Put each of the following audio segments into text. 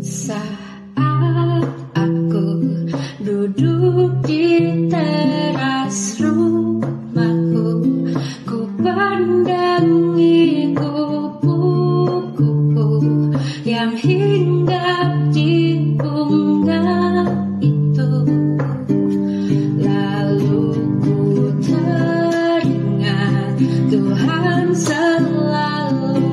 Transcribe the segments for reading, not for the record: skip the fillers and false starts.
Saat aku duduk di teras rumahku, ku pandangi kupu-kupu yang hinggap di bunga itu. Lalu ku teringat Tuhan selalu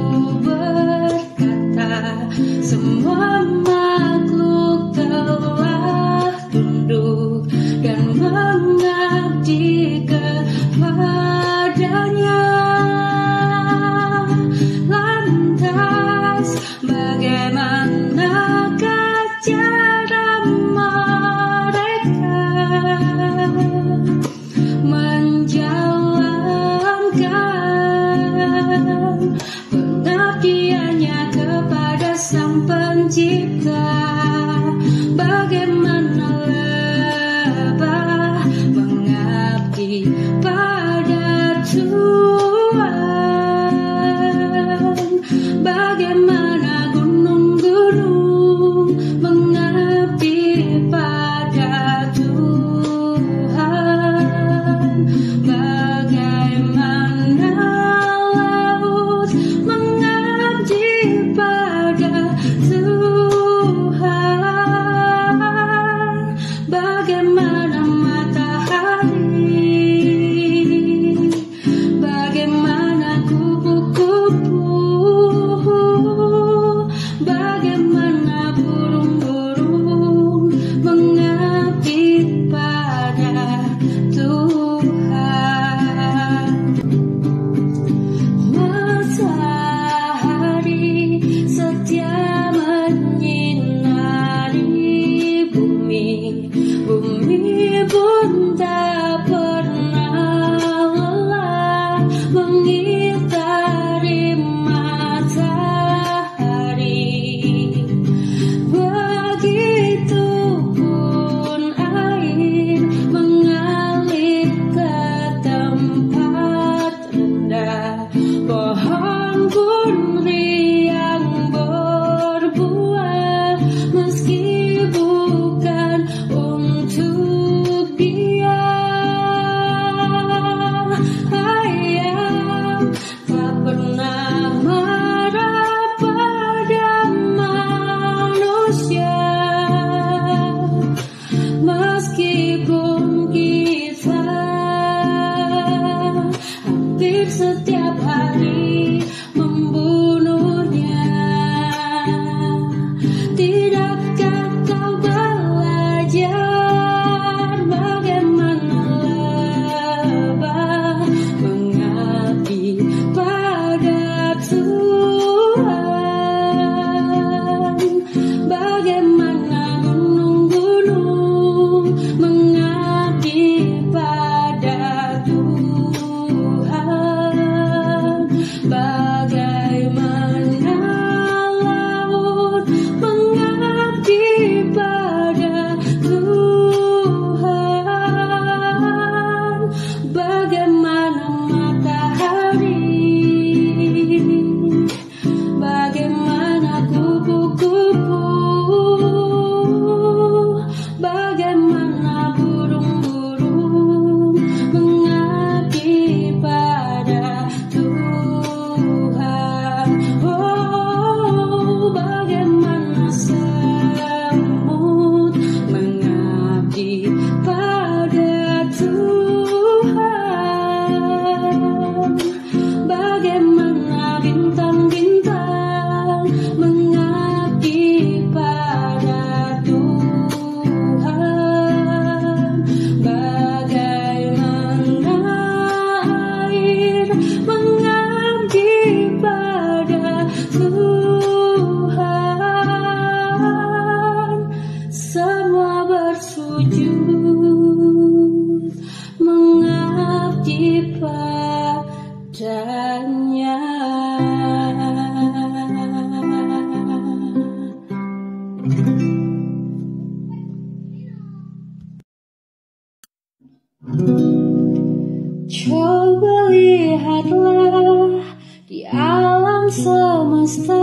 semesta,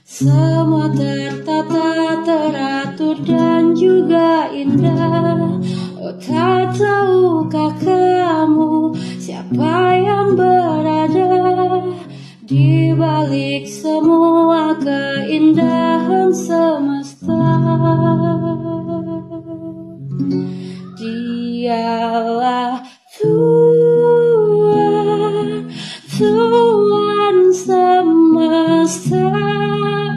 semua tertata, teratur dan juga indah. Oh, tak tahukah kamu siapa yang berada di balik semua keindahan semesta? Dialah Tuhan, Tuhan semesta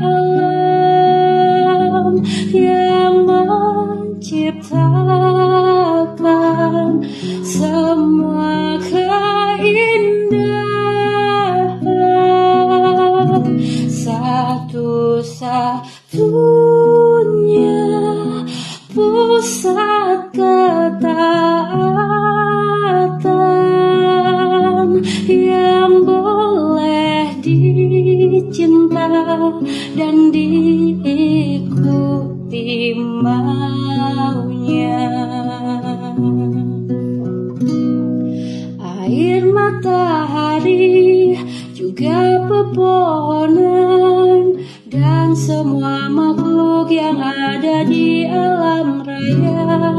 alam yang menciptakan semua keindahan. Satu-satunya pusat ketaatan yang boleh dicinta dan diikuti maunya. Air, matahari, juga pepohonan dan semua makhluk yang ada di alam raya,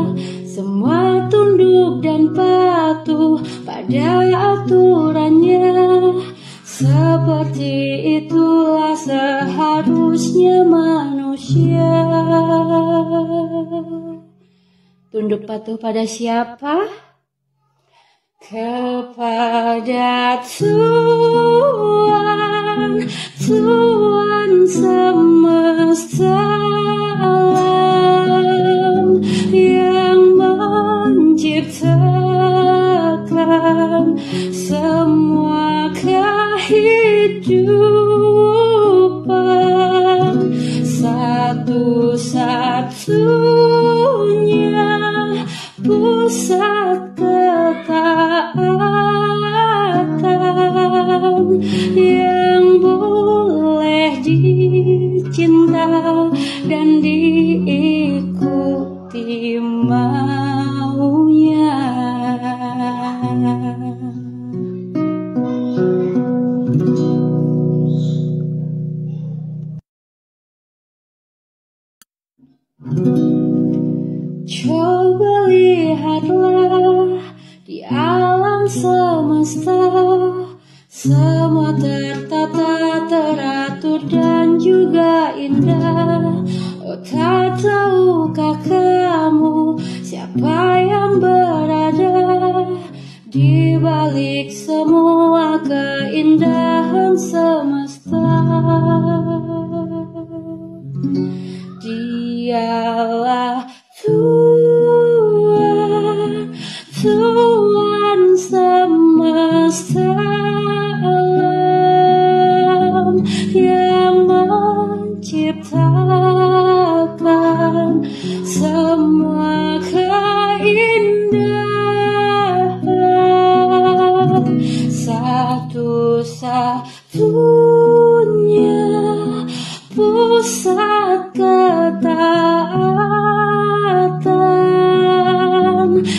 semua tunduk dan patuh pada aturannya. Seperti itulah seharusnya manusia. Tunduk patuh pada siapa? Kepada Tuhan, Tuhan semesta alam yang menciptakan semua kehidupan. Satu-satunya pusat ketaatan yang boleh dicinta dan diikuti maunya. Coba lihatlah di alam semesta, semua tertata, teratur dan juga indah. Oh, tak tahukah kamu siapa yang berada di balik semua keindahan semesta? Dialah Tuhan, Tuhan semesta alam yang menciptakan semua keindahan. Satu-satunya pusat ketaatan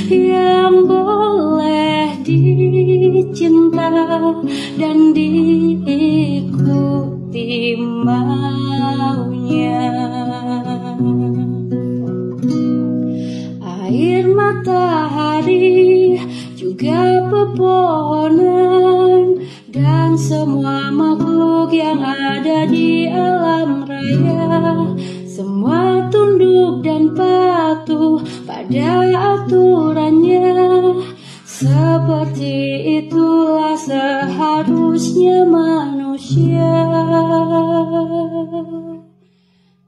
yang boleh dicinta dan diikuti maunya. Air, matahari, juga pepohonan dan semua makhluk yang ada di alam raya, semua tunduk dan patuh pada aturannya. Seperti itulah seharusnya manusia.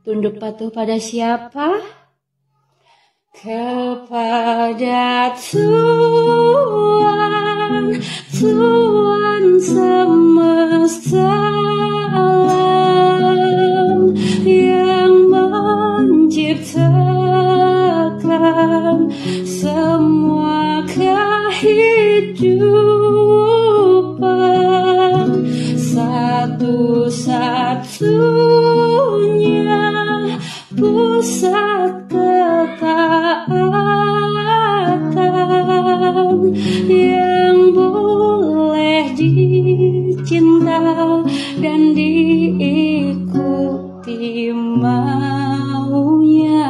Tunduk patuh pada siapa? Kepada Tuhan, Tuhan semesta alam yang menciptakan semua kehidupan. Satu-satunya pusat ketaatan yang boleh dicinta cinta dan diikuti maunya.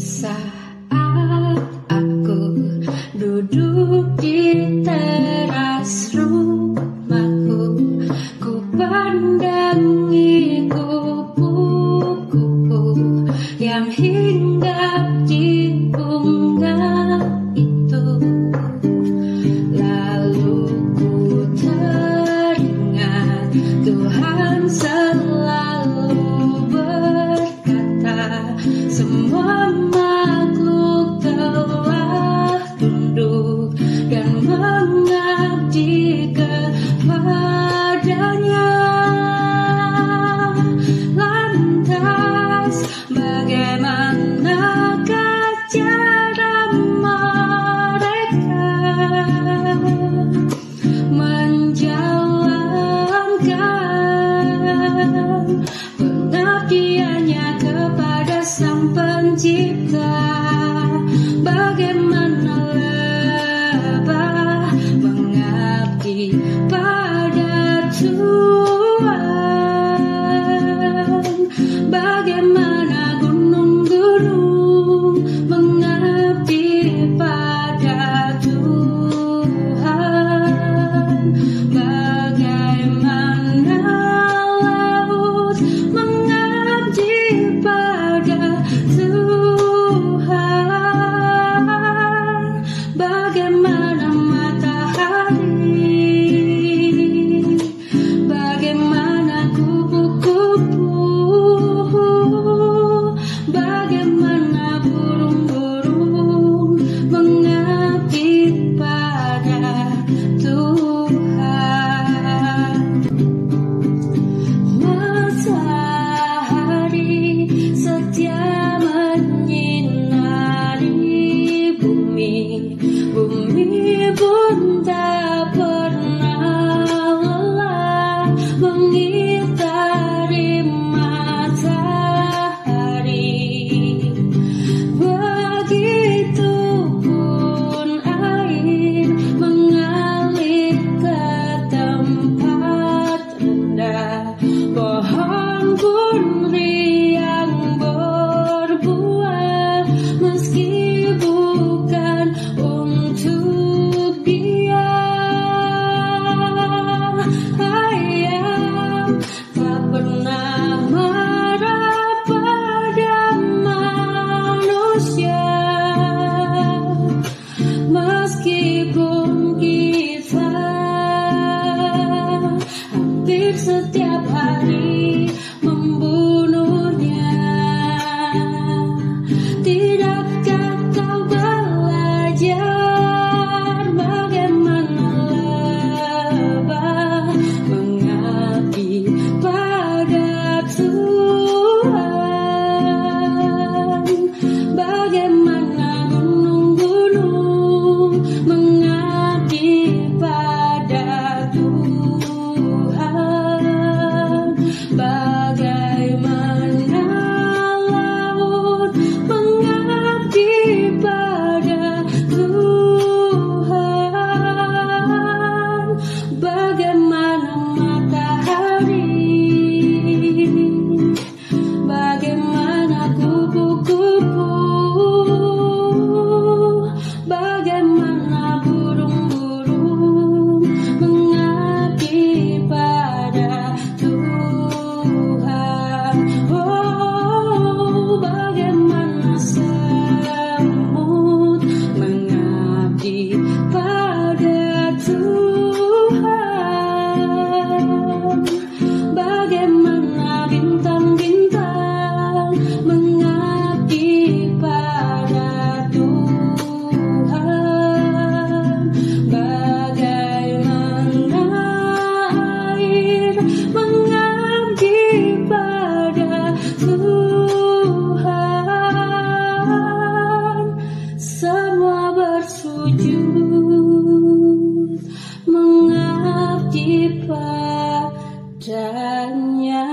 Saat aku duduk di teras rumahku, ku pandangi kupu-kupu yang hinggap di bunga itu. Lalu ku teringat Tuhan selalu berkata, semua makhluk telah tunduk dan mengabdi kepadanya. Lantas bagaimanakah cara mereka menjalankan pengabdiannya kepada Sang Pencipta? Bagaimana lebah mengabdi pada Tuhan? Bagaimana gunung-gunung mengabdi pada Tuhan? Bagaimana laut mengabdi pada Tuhan? Bagaimana matahari mengabdi padanya.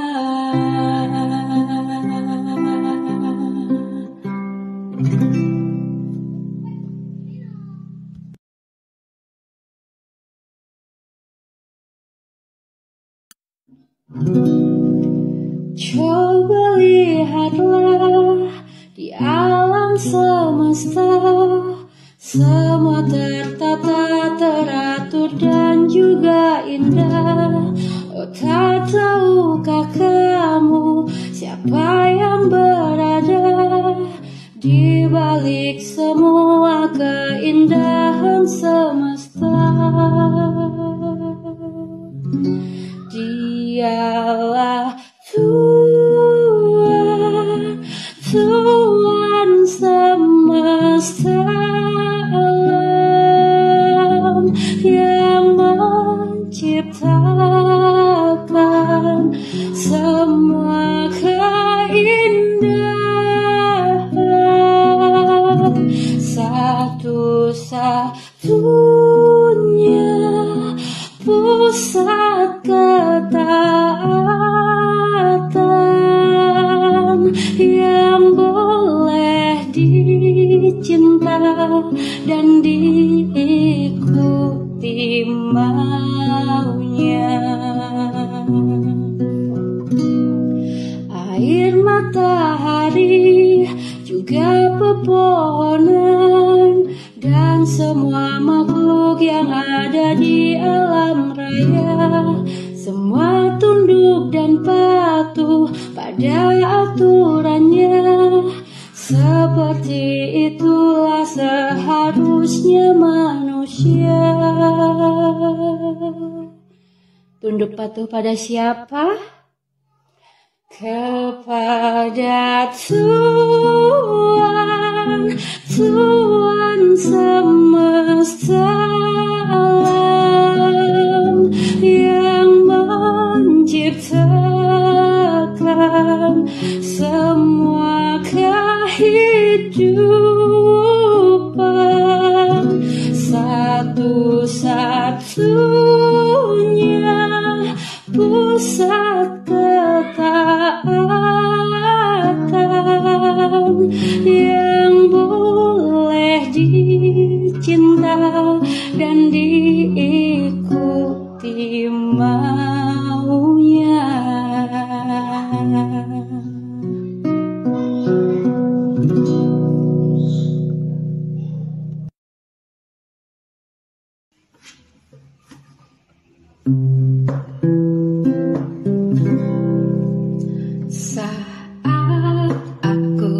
Coba lihatlah di alam semesta, semua tertata, teratur dan juga indah. Oh, tak tahukah kamu siapa yang berada di balik semua keindahan semesta? Dialah Tuhan, Tuhan semesta alam yang menciptakan semua keindahan. Satu-satunya pusat ketaatan yang boleh dicinta dan diikuti maunya. Air, matahari, juga pepohonan dan semua makhluk yang ada di alam raya, semua tunduk dan patuh pada aturannya. Seperti itulah seharusnya manusia. Tunduk patuh pada siapa? Kepada Tuhan, Tuhan semesta alam yang menciptakan semua kehidupan. Satu-satunya pusat ketaatan yang boleh dicinta dan diikuti maunya. Saat aku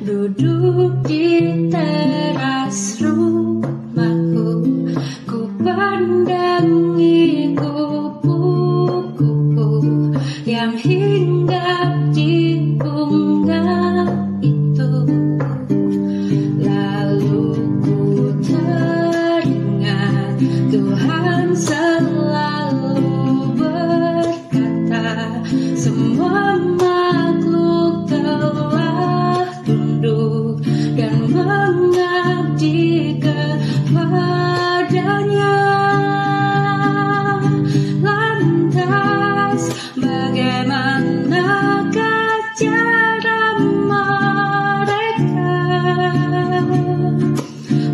duduk di teras rumahku, ku pandangi kupu-kupu yang hinggap di bunga itu. Lalu ku teringat Tuhan selalu berkata, semua makhluk telah tunduk dan mengabdi kepadanya. Lantas bagaimanakah cara mereka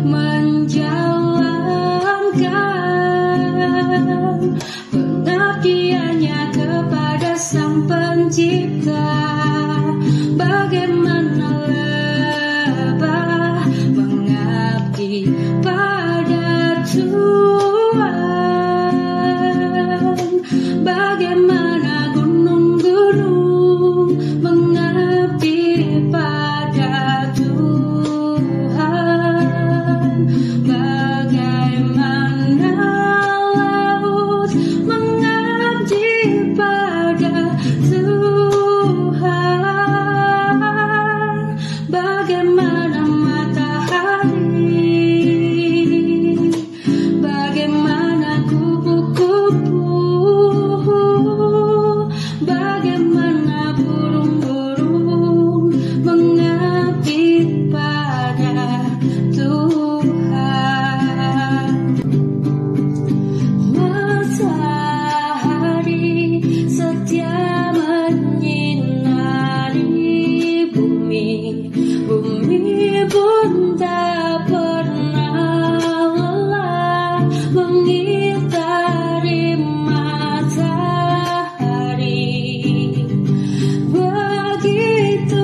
menjalankan mengitari matahari. Begitupun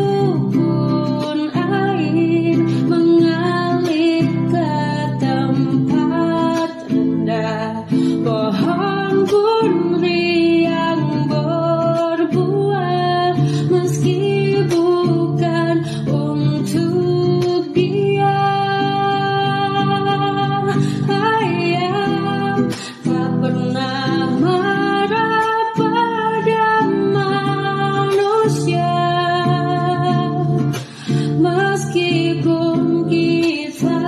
air mengalir ke tempat rendah. Pohon pun riang berbuah meski bukan untuk dia. Ayam tak pernah marah pada manusia, meskipun kita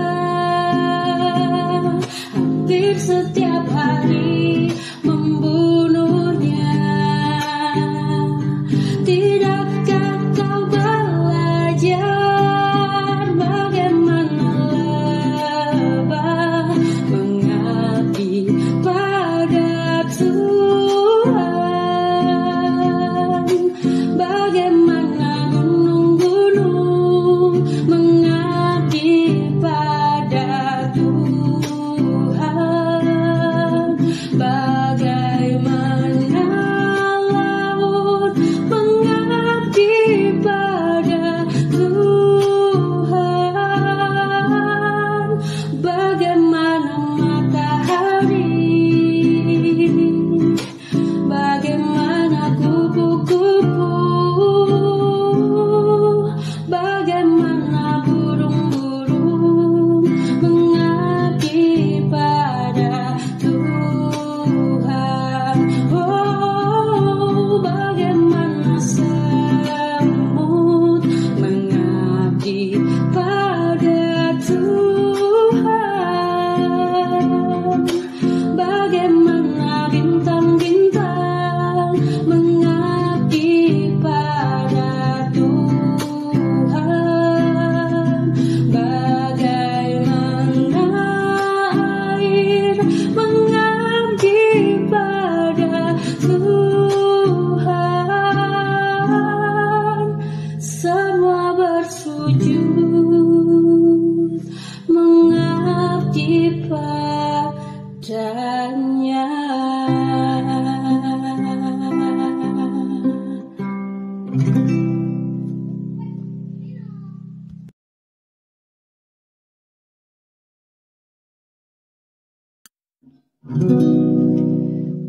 hampir setiap hari membunuhnya. Tidakkah kau belajar bagaimana lebah mengabdi pada Tuhan? Bagaimana gunung-gunung mengabdi pada Tuhan? Bagaimana laut mengabdi pada Tuhan? Bagaimana matahari? Bagaimana kupu-kupu? Bagaimana burung-burung mengabdi pada Tuhan? Oh, bagaimana semut mengabdi pada Tuhan? Bagaimana bintang-bintang mengabdi pada Tuhan? Bagaimana air mengabdi pada Tuhan? Semua bersujud mengabdi padanya.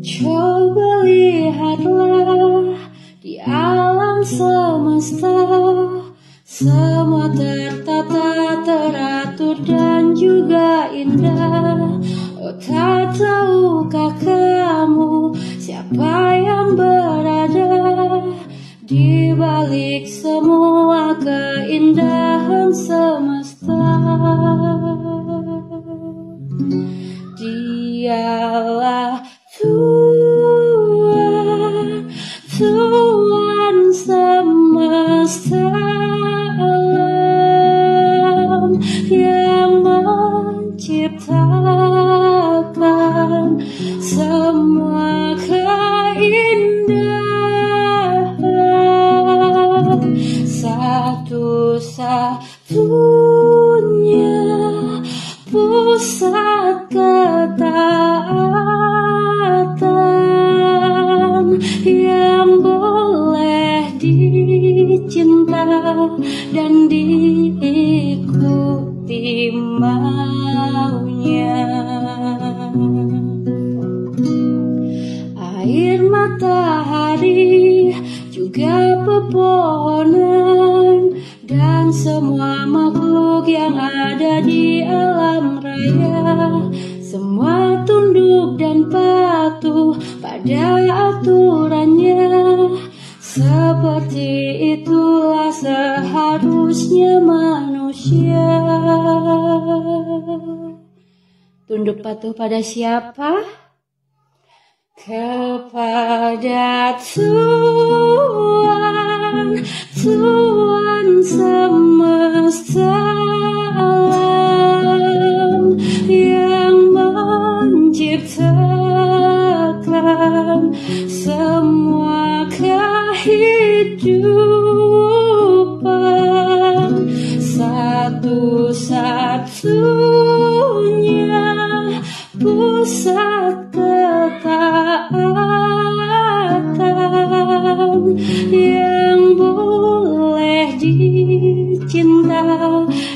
Coba lihatlah di alam semesta, semua tertata, teratur dan juga indah. Oh, tak tahukah kamu siapa yang berada di balik semua keindahan semesta? Dialah Tuhan, Tuhan semesta alam yang menciptakan semua keindahan. Satu-satunya pusat ketaatan yang boleh dicinta dan diikuti maunya. Air, matahari, juga pepohonan dan semua makhluk yang ada di alam raya, semua tunduk dan patuh pada aturannya. Seperti itulah seharusnya manusia. Tunduk patuh pada siapa? Kepada Tuhan, Tuhan semesta alam yang menciptakan semua kehidupan. Satu-satunya pusat pusat ketaatan yang boleh dicinta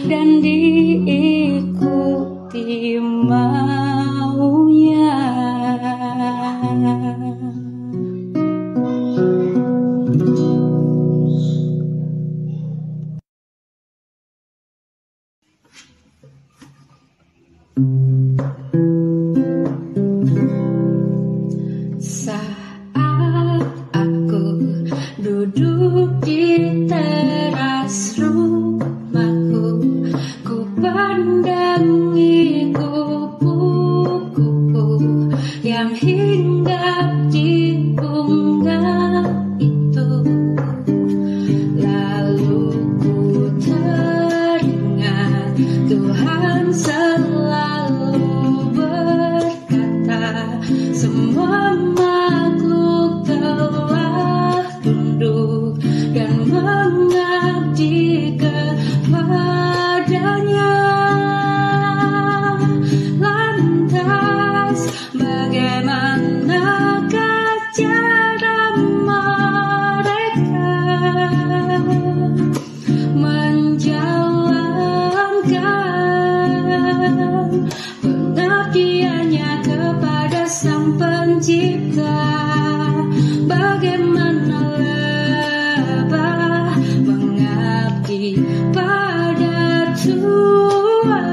dan diikuti maunya. Saat aku duduk di teras rumahku, ku pandangi kupu-kupu yang hinggap di bunga itu. Lalu ku teringat Tuhan selalu berkata, semua makhluk telah tunduk dan mengabdi kepadanya. Lantas bagaimanakah cara mereka menjalankan pengabdiannya kepada Sang Pencipta? Bagaimana lebah mengabdi pada Tuhan?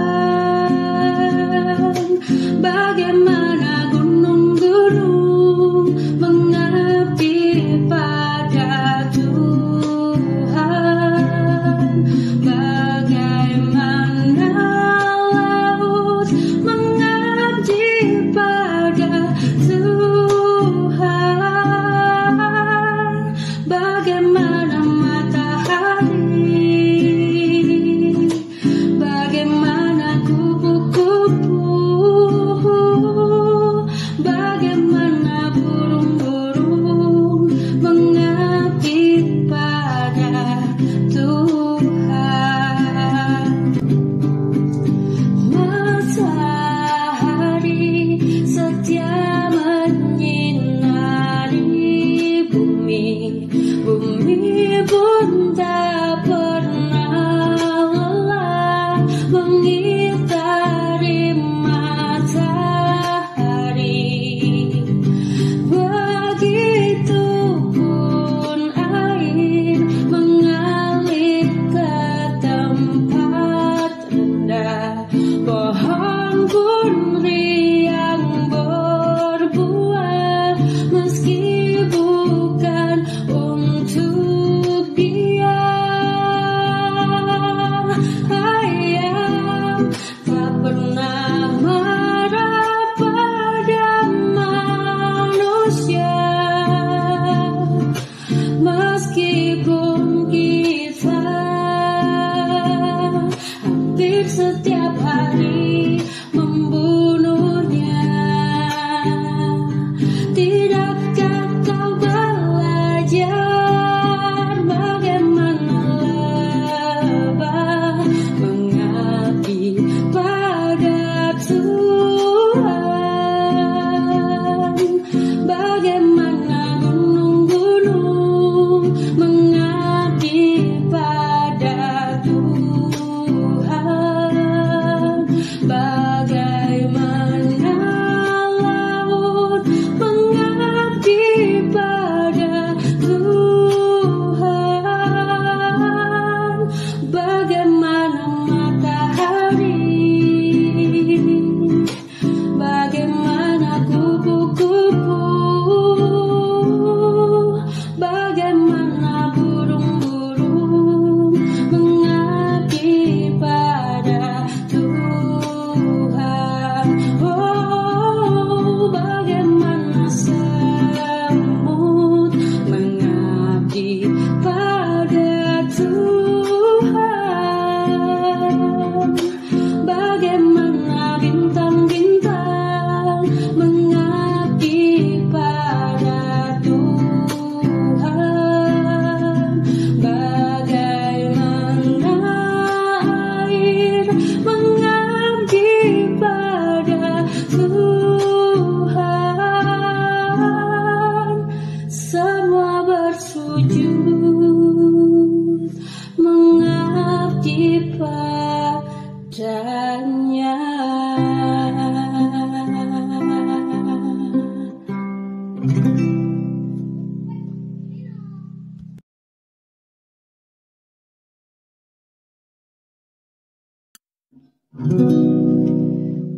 Bagaimana gunung-gunung mengabdi pada Tuhan? Bagaimana laut mengabdi pada Tuhan?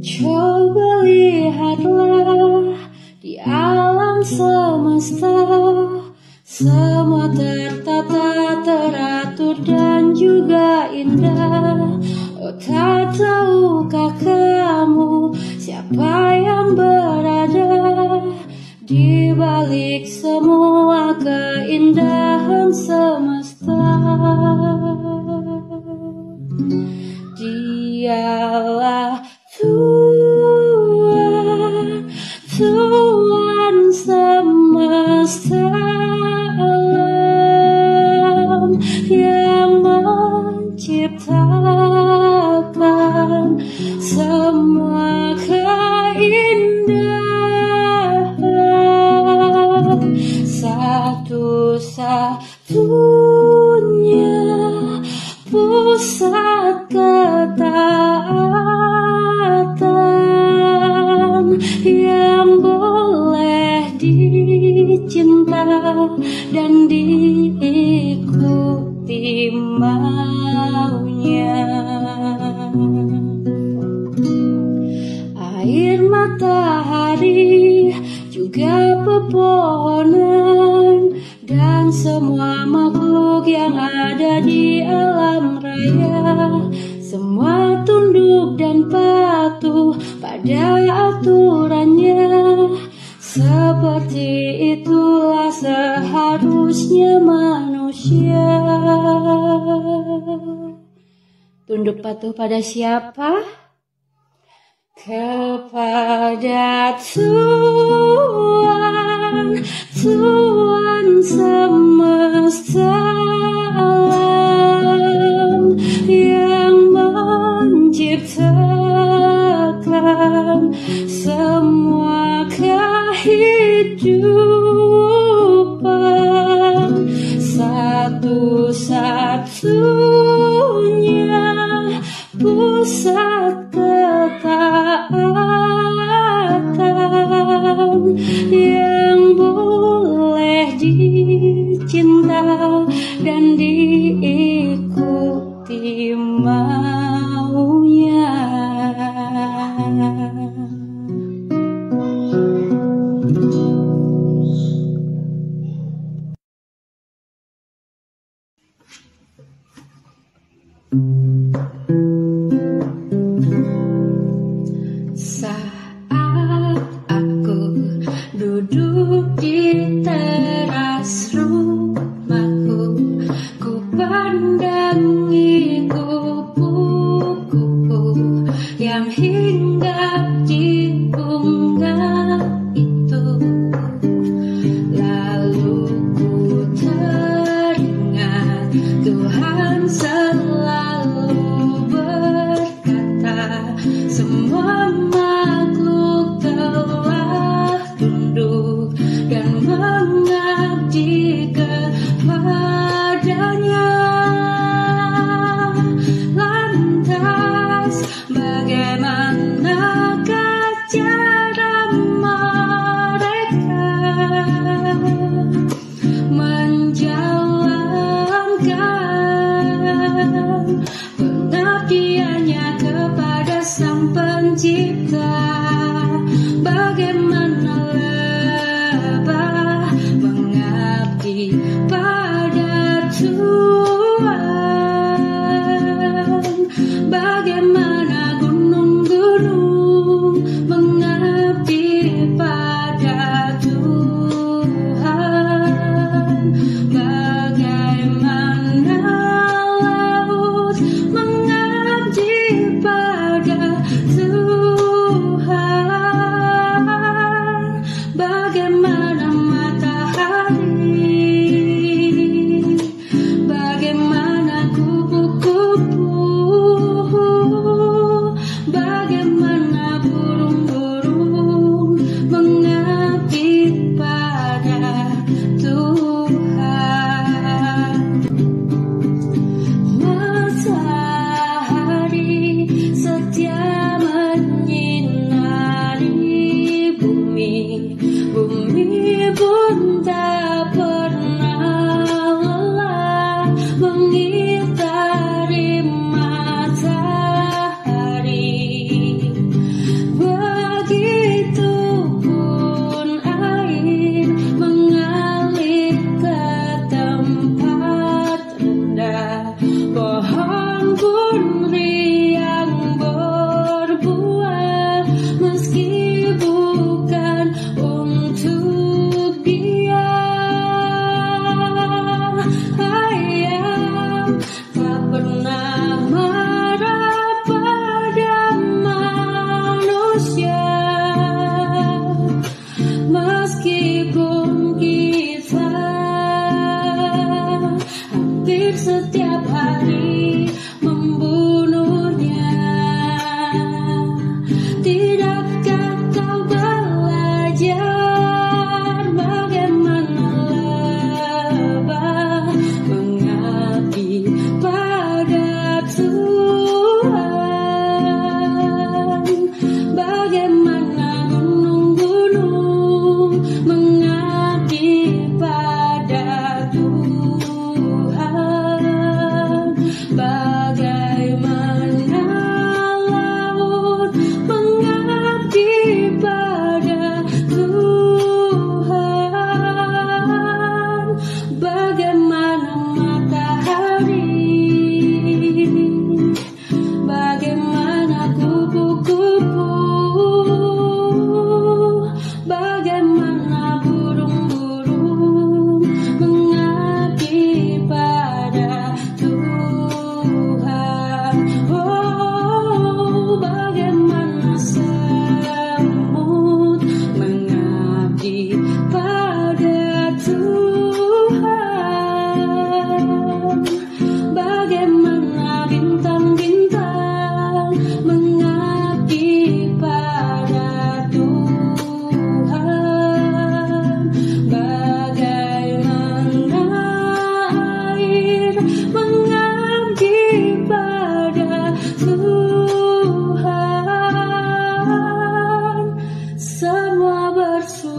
Coba lihatlah di alam semesta, semua tertata, teratur dan juga indah. Oh, tak tahukah kamu siapa yang berada di balik semua keindahan semesta? Dialah Tuhan, Tuhan semesta alam yang menciptakan semua keindahan. Satu-satunya pusat ketaatan yang boleh dicinta dan diikuti maunya. Air, matahari, juga pepohonan dan semua makhluk yang ada di alam raya, semua tunduk dan patuh pada aturannya. Seperti itulah seharusnya manusia. Tunduk patuh pada siapa? Kepada Tuhan, Tuhan semesta alam yang menciptakan semua kehidupan. Satu-satunya pusat ketaatan yang boleh dicinta dan diikuti maunya. Saat aku duduk di teras rumahku, ku pandangi kupu-kupu yang hinggap di bunga itu.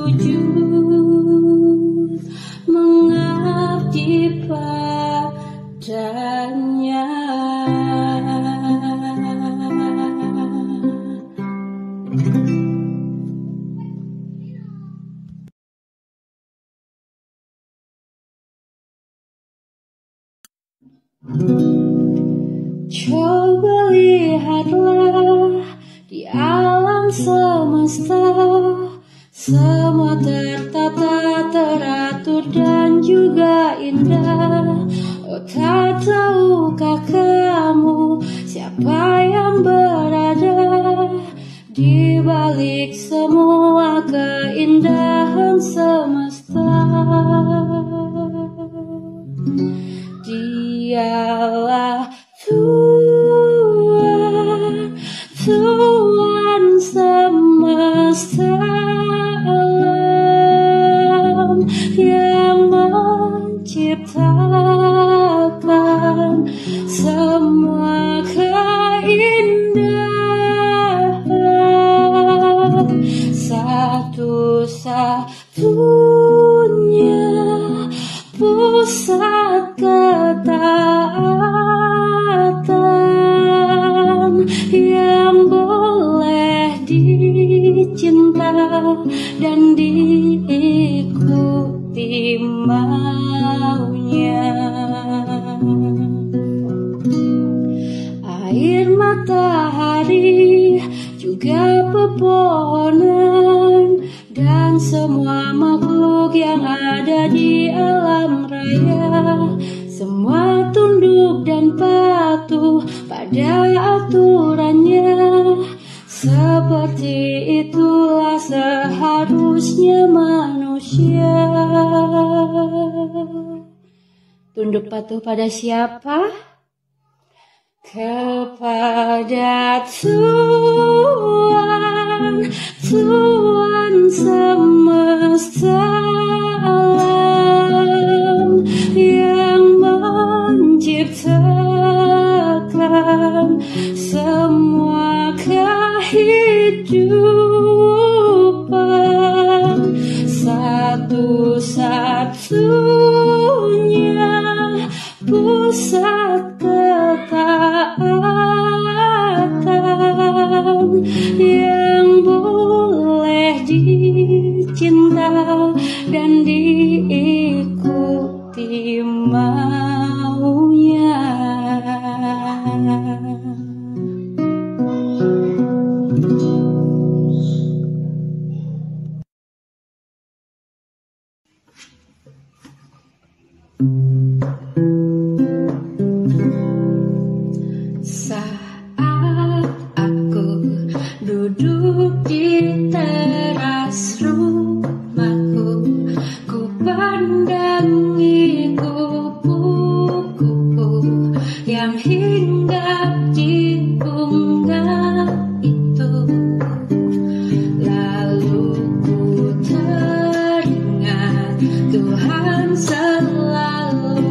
sujud mengabdi padanya. Coba lihatlah di alam semesta, semua tertata, teratur dan juga indah. Oh, tak tahukah kamu siapa yang berada di balik semua keindahan semesta? Dialah Tuhan, Tuhan semesta alam yang menciptakan semua keindahan. Satu-satunya pusat ketaatan yang boleh dicinta dan diikuti maunya. Air, matahari, juga pepohonan dan semua makhluk yang ada di alam raya, semua tunduk dan patuh pada aturannya. Seperti itulah seharusnya manusia. Tunduk patuh pada siapa? Kepada Tuhan, Tuhan semesta alam yang menciptakan semua kehidupan. Satu-satunya pusat ketaatan yang boleh dicinta dan diikuti maunya. Saat aku duduk di teras rumahku, ku pandangi kupu-kupu yang hinggap di bunga itu. Lalu ku teringat Tuhan selalu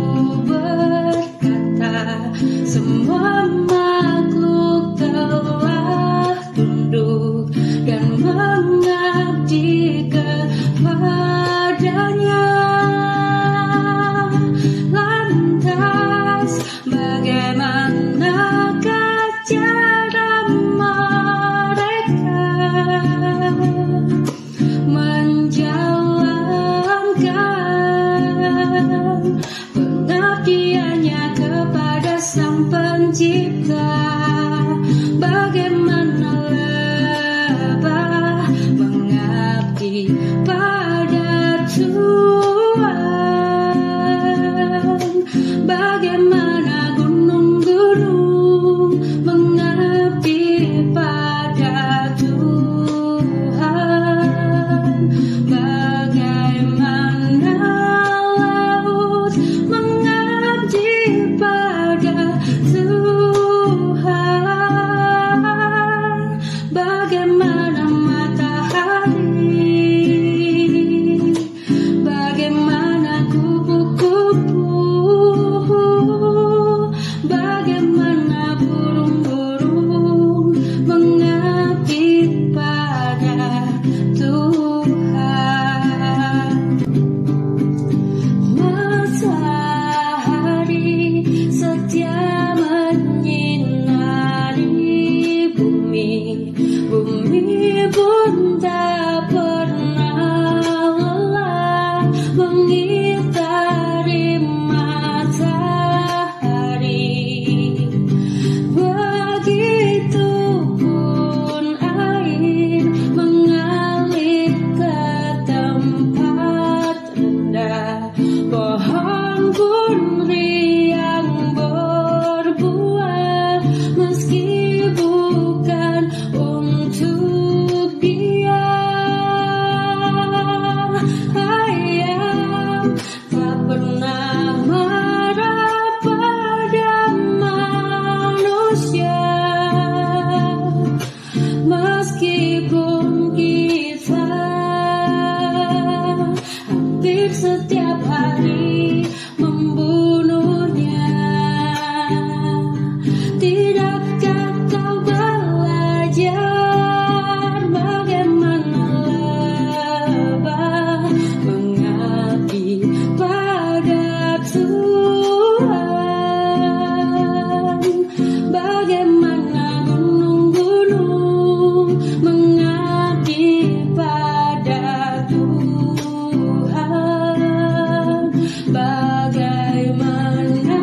berkata, semua makhluk telah tunduk dan mengabdi kepadanya. Lantas bagaimanakah cara mereka menjalankan pengabdiannya kepada Sang Pencipta? Bagaimana lebah mengabdi pada Tuhan? Bagaimana gunung-gunung mengabdi pada Tuhan? Bagaimana laut mengabdi pada Tuhan? Bagaimana matahari, setiap hari membunuhnya. Tidakkah kau belajar bagaimana lebah mengabdi pada Tuhan? Bagaimana gunung-gunung mengabdi pada Tuhan? Bagaimana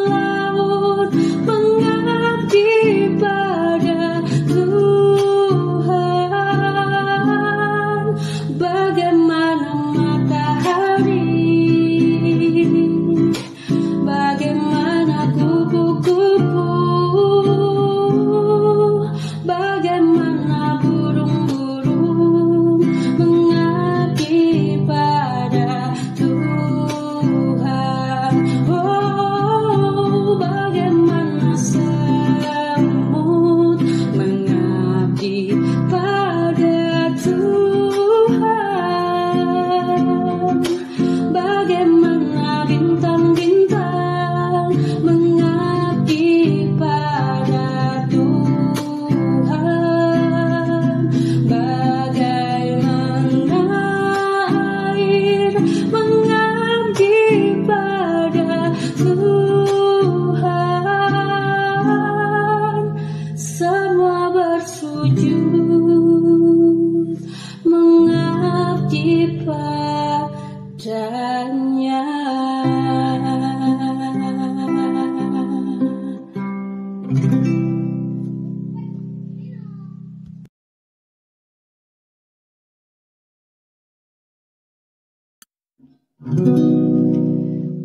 laut mengabdi pada Tuhan? Bagaimana matahari, bagaimana kupu-kupu, bagaimana burung-burung mengabdi pada Tuhan. Oh, bagaimana semut mengabdi pada Tuhan. Bagaimana bintang-bintang mengabdi pada Tuhan. Bagaimana air mengabdi pada Tuhan. Semua bersujud mengabdi padanya.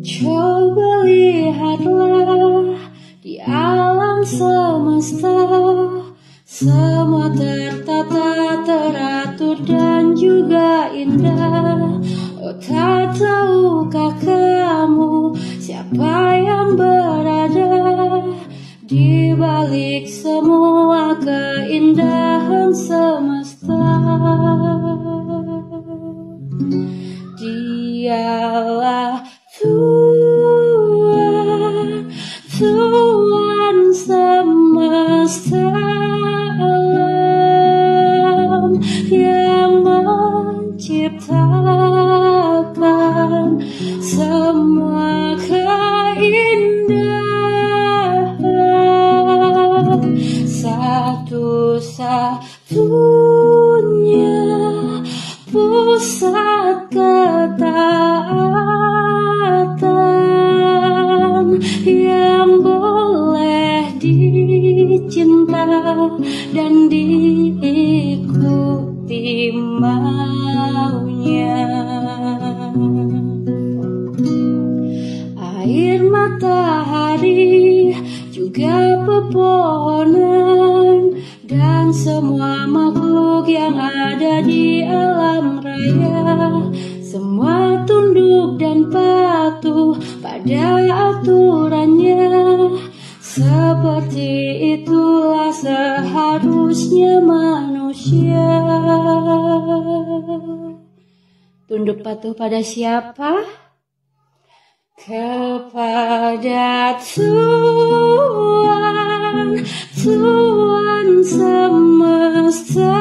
Coba lihatlah di alam semesta, semua tertata, teratur dan juga indah. Oh, tak tahukah kamu siapa yang berada di balik semua keindahan semesta? Dialah Tuhan, Tuhan semesta alam yang menciptakan semua keindahan. Satu-satunya pusat ketaatan yang boleh dicinta dan diikuti maunya. Air, matahari, juga pepohonan dan semua makhluk yang ada di alam raya, semua tunduk dan patuh pada aturannya. Seperti itulah seharusnya manusia. Tunduk patuh pada siapa? Kepada Tuhan, Tuhan semesta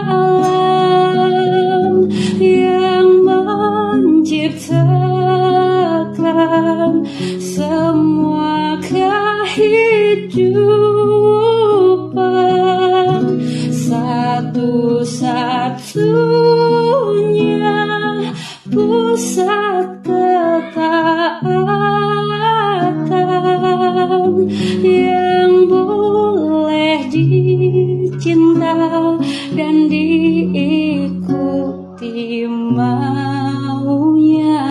alam yang menciptakan semua kehidupan. Satu-satunya pusat ketaatan yang boleh dicinta dan diikuti maunya.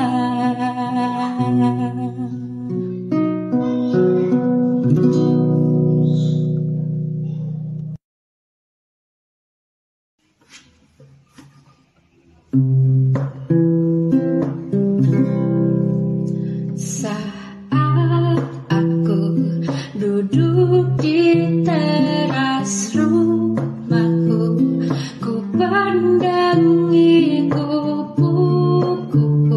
Saat aku duduk di teras rumahku, ku pandangi kupu-kupu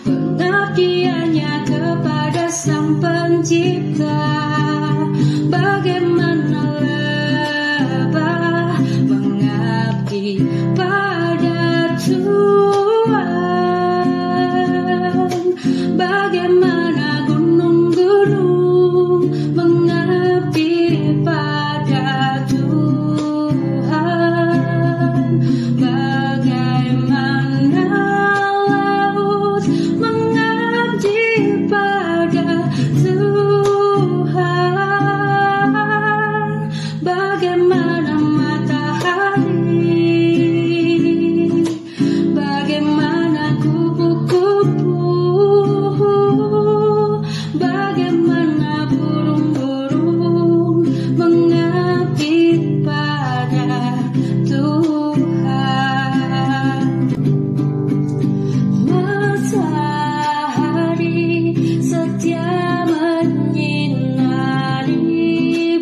pengabdiannya kepada Sang Pencipta. Bagaimana lebah mengabdi pada Tuhan, bagaimana gunung-gunung mengabdi pada Tuhan, bagaimana laut mengabdi pada Tuhan, bagaimana matahari, bagaimana kupu-kupu, bagaimana burung-burung mengabdi pada Tuhan. Matahari setia menyinari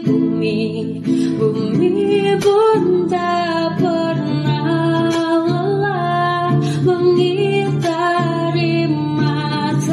bumi, bumi pun tak pernah lelah mengitari matahari.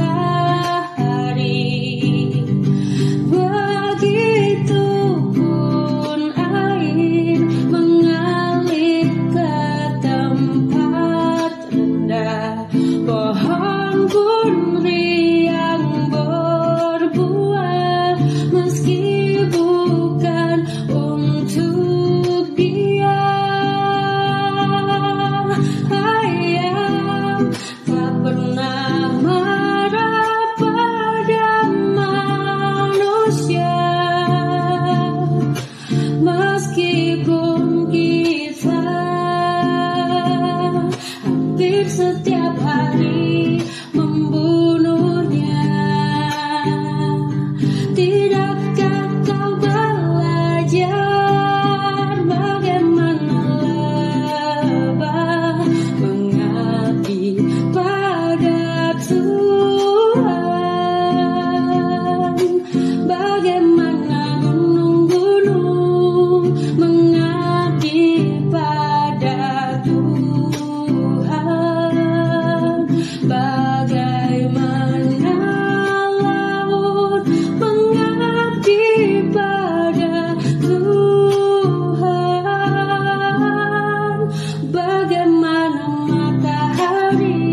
Begitupun air mengalir ke tempat rendah, pohon pun riang berbuah meski bukan untuk dia. Ayam tak pernah marah pada manusia, meskipun kita hampir setiap hari membunuhnya. Tidakkah kau belajar bagaimana lebah mengabdi pada Tuhan, bagaimana gunung-gunung mengabdi pada Tuhan, bagaimana laut mengabdi pada Tuhan, bagaimana matahari,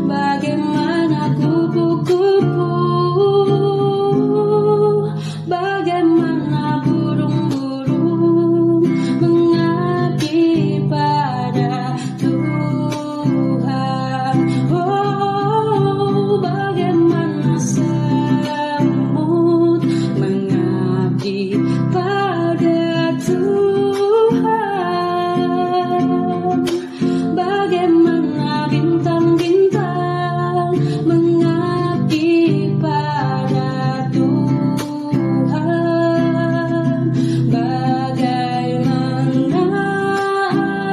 bagaimana kupu-kupu, bagaimana burung-burung mengabdi pada Tuhan. Oh, bagaimana semut mengabdi pada Tuhan, bagaimana bintang-bintang mengabdi pada Tuhan, bagaimana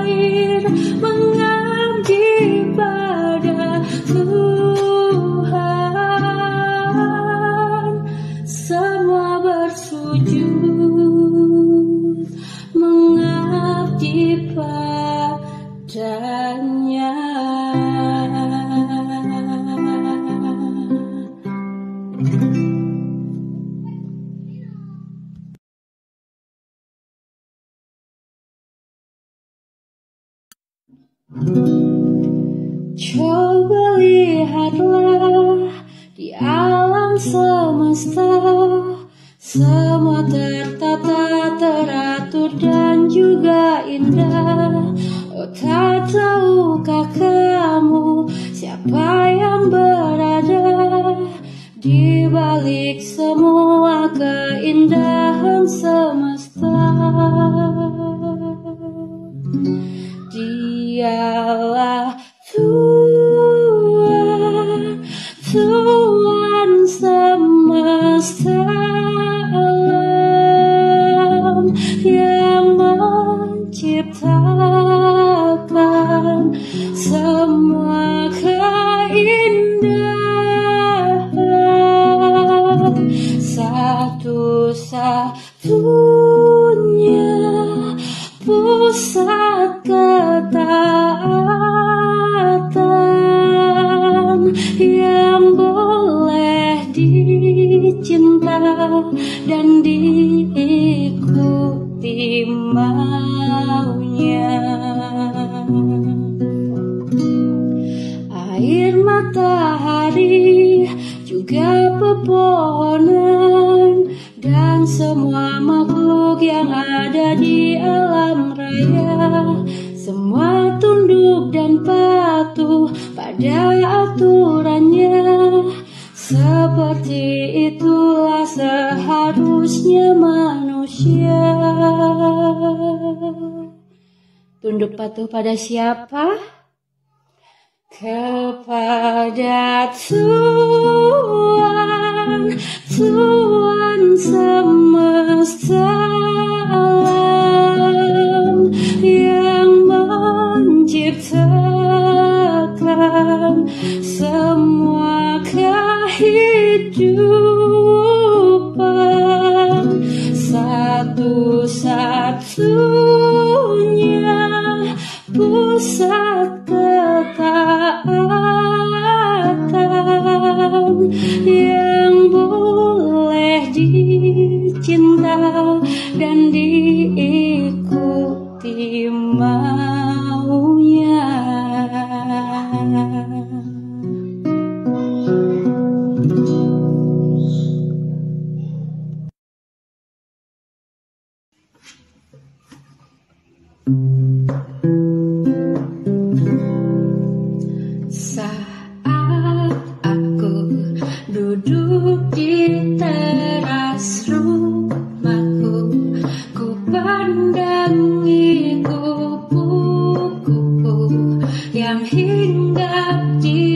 air mengabdi pada Tuhan. Semua bersujud mengabdi padanya. Coba lihatlah di alam semesta, semua tertata, teratur dan juga indah. Oh, tak tahukah kamu siapa yang berada di balik semua keindahan semesta? Dialah Tuhan, Tuhan semesta alam yang menciptakan semua keindahan. Satu-satunya pusat ketaatan air matahari, juga pepohonan, dan semua makhluk yang ada di alam raya. Semua tunduk dan patuh pada aturannya. Seperti itulah seharusnya manusia. Tunduk patuh pada siapa? Kepada Tuhan, Tuhan semesta alam yang menciptakan semua kehidupan. Satu-satunya pusat ketaatan yang boleh dicinta dan diikuti maunya. Saat aku duduk di teras rumahku, ku pandangi kupu-kupu yang hinggap di